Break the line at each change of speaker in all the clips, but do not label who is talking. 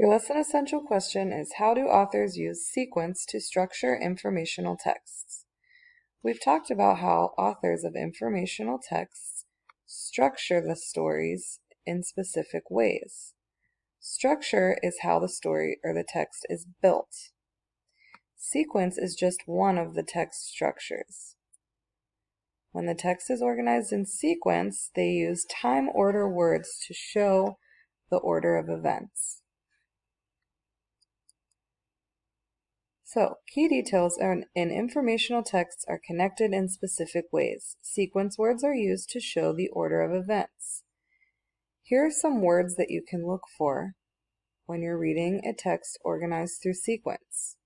Your lesson essential question is, how do authors use sequence to structure informational texts? We've talked about how authors of informational texts structure the stories in specific ways. Structure is how the story or the text is built. Sequence is just one of the text structures. When the text is organized in sequence, they use time order words to show the order of events. So, key details in informational texts are connected in specific ways. Sequence words are used to show the order of events. Here are some words that you can look for when you're reading a text organized through sequence.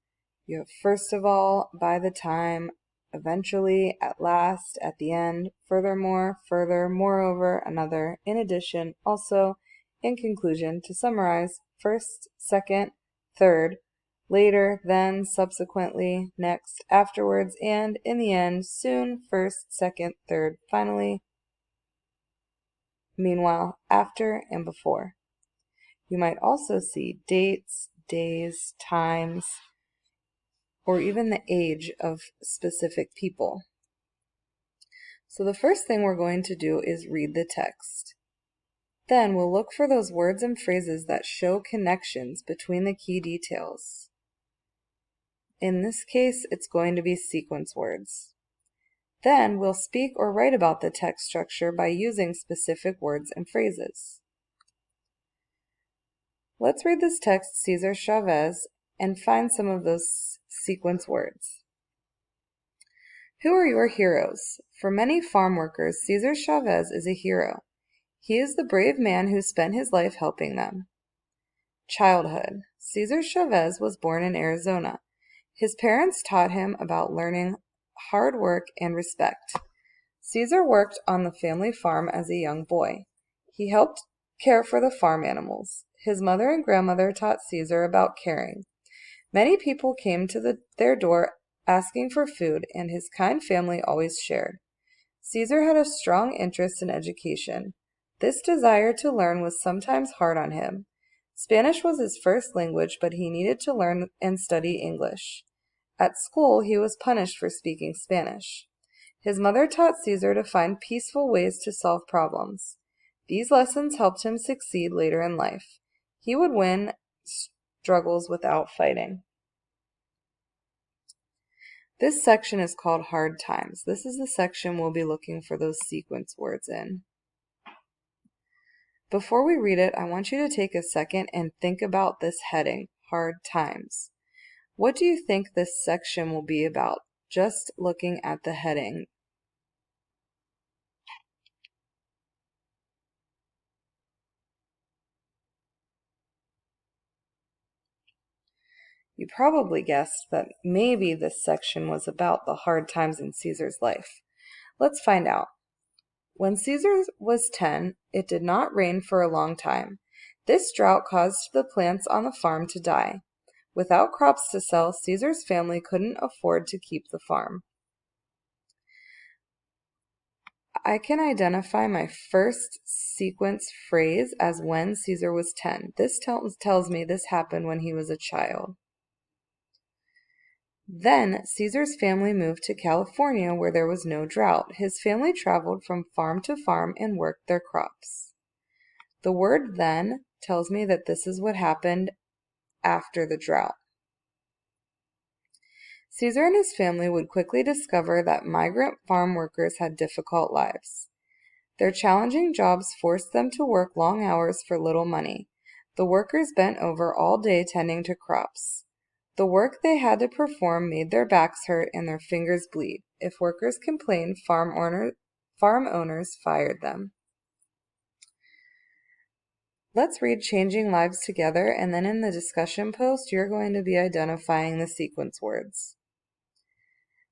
You have first of all, by the time, eventually, at last, at the end, furthermore, further, moreover, another, in addition, also, in conclusion. To summarize, first, second, third, later, then, subsequently, next, afterwards, and, in the end, soon, first, second, third, finally, meanwhile, after, and before. You might also see dates, days, times, or even the age of specific people. So the first thing we're going to do is read the text. Then we'll look for those words and phrases that show connections between the key details. In this case, it's going to be sequence words. Then we'll speak or write about the text structure by using specific words and phrases. Let's read this text, Cesar Chavez, and find some of those sequence words. Who are your heroes? For many farm workers, Cesar Chavez is a hero. He is the brave man who spent his life helping them. Childhood. Cesar Chavez was born in Arizona. His parents taught him about learning, hard work, and respect. Cesar worked on the family farm as a young boy. He helped care for the farm animals. His mother and grandmother taught Cesar about caring. Many people came to their door asking for food, and his kind family always shared. Cesar had a strong interest in education. This desire to learn was sometimes hard on him. Spanish was his first language, but he needed to learn and study English. At school, he was punished for speaking Spanish. His mother taught Cesar to find peaceful ways to solve problems. These lessons helped him succeed later in life. He would win struggles without fighting. This section is called Hard Times. This is the section we'll be looking for those sequence words in. Before we read it, I want you to take a second and think about this heading, Hard Times. What do you think this section will be about? Just looking at the heading. You probably guessed that maybe this section was about the hard times in Caesar's life. Let's find out. When Caesar was 10, it did not rain for a long time. This drought caused the plants on the farm to die. Without crops to sell, Caesar's family couldn't afford to keep the farm. I can identify my first sequence phrase as when Caesar was 10. This tells me this happened when he was a child. Then Caesar's family moved to California where there was no drought. His family traveled from farm to farm and worked their crops. The word then tells me that this is what happened after the drought. Caesar and his family would quickly discover that migrant farm workers had difficult lives. Their challenging jobs forced them to work long hours for little money. The workers bent over all day tending to crops. The work they had to perform made their backs hurt and their fingers bleed. If workers complained, farm owners fired them. Let's read Changing Lives together, and then in the discussion post, you're going to be identifying the sequence words.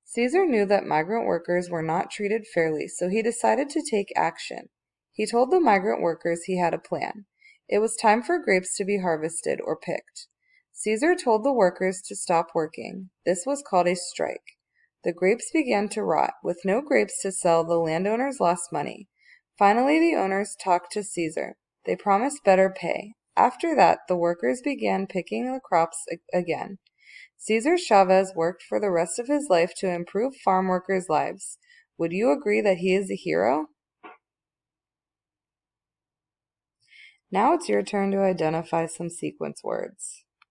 Caesar knew that migrant workers were not treated fairly, so he decided to take action. He told the migrant workers he had a plan. It was time for grapes to be harvested or picked. Caesar told the workers to stop working. This was called a strike. The grapes began to rot. With no grapes to sell, the landowners lost money. Finally, the owners talked to Caesar. They promised better pay. After that, the workers began picking the crops again. Cesar Chavez worked for the rest of his life to improve farm workers' lives. Would you agree that he is a hero? Now it's your turn to identify some sequence words.